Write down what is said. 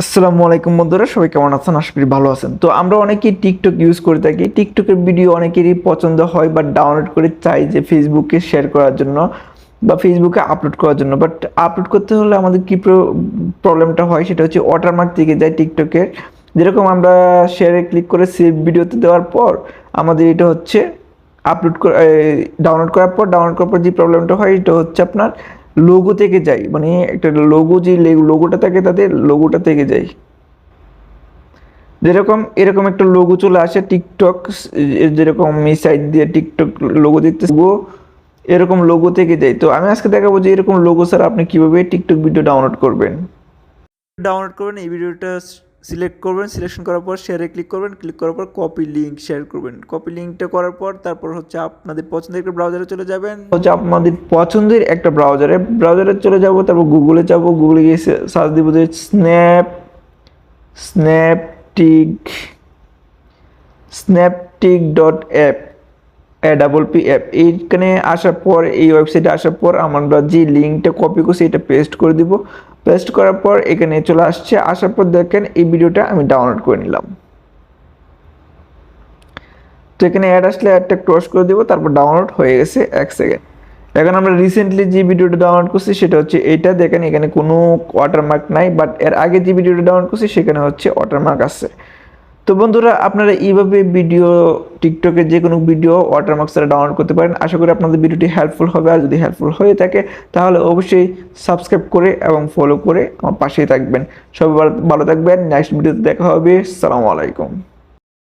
আসসালামু আলাইকুম বন্ধুরা, সবাই কেমন আছেন? আশা করি ভালো আছেন। তো আমরা অনেকেই টিকটক ইউজ করে থাকি। টিকটকের ভিডিও অনেকেরই পছন্দ হয় বা ডাউনলোড করে চাই যে ফেসবুকে শেয়ার করার জন্য বা ফেসবুকে আপলোড করার জন্য। বাট আপলোড করতে হলে আমাদের কি প্রবলেমটা হয় সেটা হচ্ছে ওয়াটারমার্ক থেকে যায় টিকটকের। যেরকম আমরা শেয়ারে ক্লিক করে সেভ ভিডিওতে দেওয়ার পর আমাদের এটা হচ্ছে ডাউনলোড করার পর যে প্রবলেমটা হয় এটা হচ্ছে আপনার লোগো থেকে যায়, মানে একটা লোগো যে লোগোটা থাকে তাদের লোগোটা থেকে যায়। যেরকম এরকম একটা লোগো চলে আসে টিকটক, যেরকম এই সাইড দিয়ে টিকটক লোগো দেখতেছি এরকম লোগো থেকে যায়। তো আমি আজকে দেখাবো যে এরকম লোগো ছাড়া আপনি কিভাবে টিকটক ভিডিও ডাউনলোড করবেন। এই ভিডিওটা সিলেক্ট করবেন, সিলেকশন করার পর শেয়ারে ক্লিক করবেন, ক্লিক করার পর কপি লিঙ্ক শেয়ার করবেন। কপি লিঙ্কটা করার পর তারপর হচ্ছে আপনাদের পছন্দের একটা ব্রাউজারে চলে যাবেন, ব্রাউজারে চলে যাব। তারপর গুগলে যাব, গুগলে গিয়ে সার্চ দিব যে স্ন্যাপটিক স্ন্যাপটিক.অ্যাপ, অ্যাপ। এইখানে আসার পর, এই ওয়েবসাইটে আসার পর আমরা যে লিঙ্কটা কপি করছি এটা পেস্ট করে দিব। পেস্ট করার পর এখানে চলে আসছে। আসার পর দেখেন এই ভিডিওটা আমি ডাউনলোড করে নিলাম। তো এখানে অ্যাড আসলে অ্যাডটা ক্লোজ করে দিব, তারপর ডাউনলোড হয়ে গেছে 1 সেকেন্ড। এখন আমরা রিসেন্টলি যে ভিডিওটা ডাউনলোড করছি সেটা হচ্ছে এইটা। দেখেন এখানে কোনো ওয়াটারমার্ক নাই, বাট এর আগে যে ভিডিওটা ডাউনলোড করছি সেখানে হচ্ছে ওয়াটারমার্ক আছে। তো বন্ধুরা, আপনারা এইভাবে টিকটকের যে কোনো ভিডিও ওয়াটারমার্ক ছাড়া ডাউনলোড করতে পারেন। আশা করি আপনাদের ভিডিওটি হেল্পফুল হবে। আর যদি হেল্পফুল হয়ে থাকে তাহলে অবশ্যই সাবস্ক্রাইব করে এবং ফলো করে আমার পাশেই থাকবেন। সবাই ভালো থাকবেন। নেক্সট ভিডিওতে দেখা হবে। আসসালামু আলাইকুম।